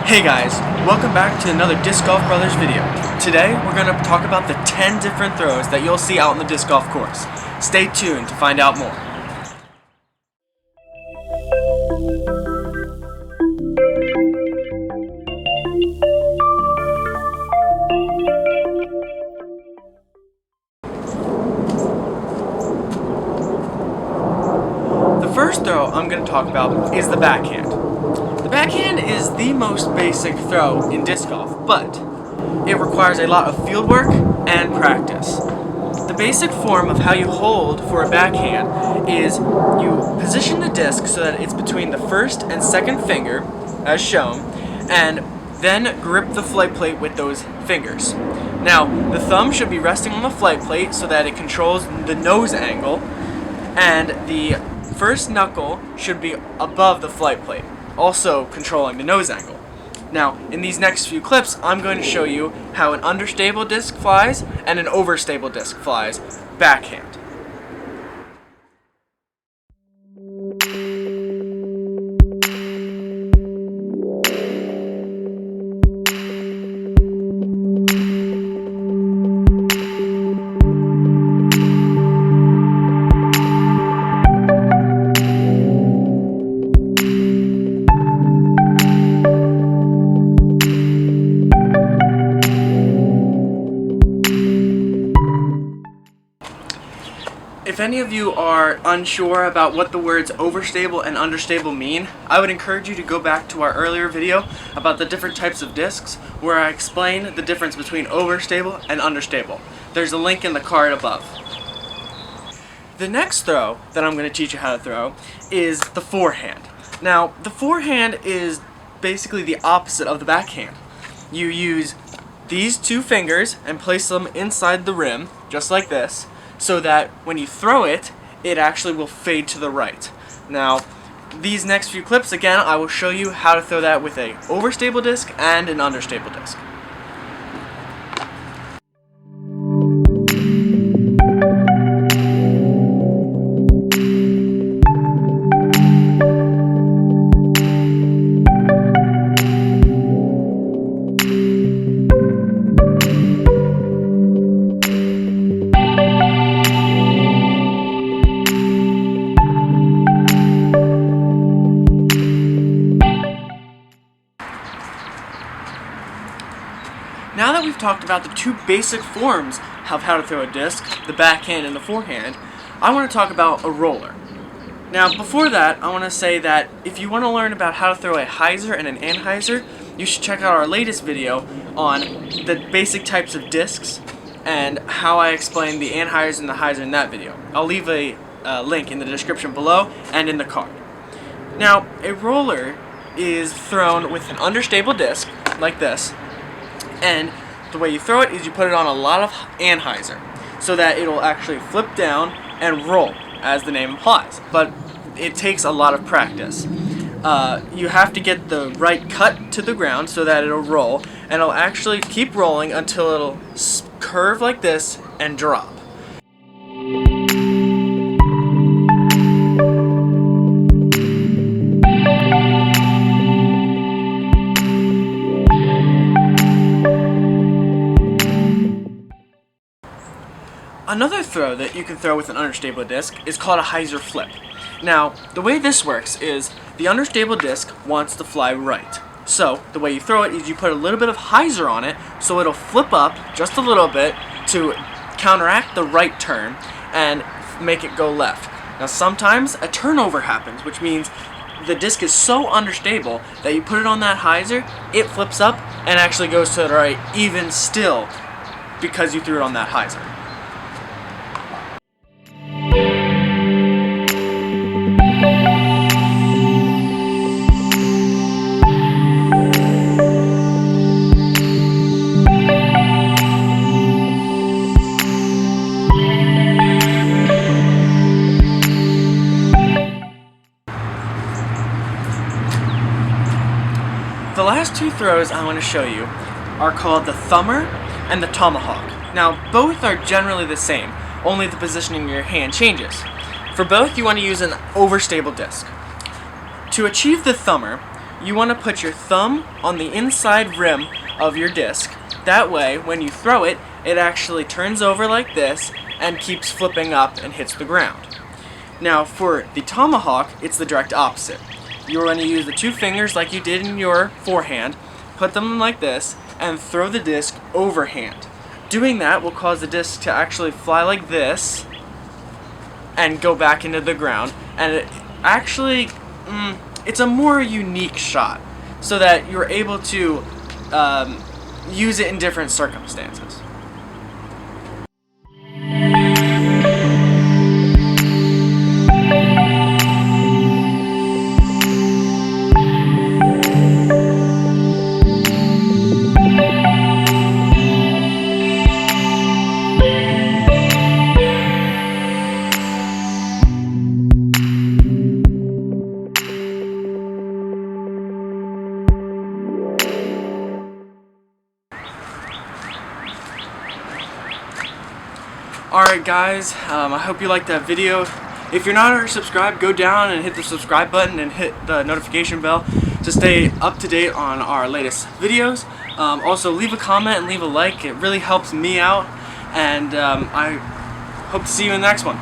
Hey guys, welcome back to another Disc Golf Brothers video. Today we're going to talk about the 10 different throws that you'll see out on the disc golf course. Stay tuned to find out more. The first throw I'm going to talk about is the backhand. The backhand is the most basic throw in disc golf, but it requires a lot of field work and practice. The basic form of how you hold for a backhand is you position the disc so that it's between the first and second finger, as shown, and then grip the flight plate with those fingers. Now, the thumb should be resting on the flight plate so that it controls the nose angle, and the first knuckle should be above the flight plate, also controlling the nose angle. Now, in these next few clips, I'm going to show you how an understable disc flies and an overstable disc flies backhand. If any of you are unsure about what the words overstable and understable mean, I would encourage you to go back to our earlier video about the different types of discs where I explain the difference between overstable and understable. There's a link in the card above. The next throw that I'm going to teach you how to throw is the forehand. Now, the forehand is basically the opposite of the backhand. You use these two fingers and place them inside the rim, just like this, so that when you throw it, it actually will fade to the right. Now, these next few clips, again, I will show you how to throw that with an overstable disc and an understable disc. Now that we've talked about the two basic forms of how to throw a disc, the backhand and the forehand, I want to talk about a roller. Now before that, I want to say that if you want to learn about how to throw a Hyzer and an Anhyzer, you should check out our latest video on the basic types of discs and how I explain the Anhyzers and the Hyzer in that video. I'll leave a link in the description below and in the card. Now, a roller is thrown with an understable disc, like this, and the way you throw it is you put it on a lot of Anhyzer so that it'll actually flip down and roll, as the name implies. But it takes a lot of practice. You have to get the right cut to the ground so that it'll roll, and it'll actually keep rolling until it'll curve like this and drop. Another throw that you can throw with an understable disc is called a Hyzer Flip. Now, the way this works is the understable disc wants to fly right. So, the way you throw it is you put a little bit of Hyzer on it so it'll flip up just a little bit to counteract the right turn and make it go left. Now, sometimes a turnover happens, which means the disc is so understable that you put it on that Hyzer, it flips up and actually goes to the right even still because you threw it on that Hyzer. The last two throws I want to show you are called the thumber and the tomahawk. Now, both are generally the same, only the positioning of your hand changes. For both, you want to use an overstable disc. To achieve the thumber, you want to put your thumb on the inside rim of your disc. That way, when you throw it, it actually turns over like this and keeps flipping up and hits the ground. Now, for the tomahawk, it's the direct opposite. You're going to use the two fingers like you did in your forehand, put them like this, and throw the disc overhand. Doing that will cause the disc to actually fly like this and go back into the ground, and it actually, it's a more unique shot, so that you're able to use it in different circumstances. Alright guys, I hope you liked that video. If you're not already subscribed, go down and hit the subscribe button and hit the notification bell to stay up to date on our latest videos. Also, leave a comment and leave a like. It really helps me out, and I hope to see you in the next one.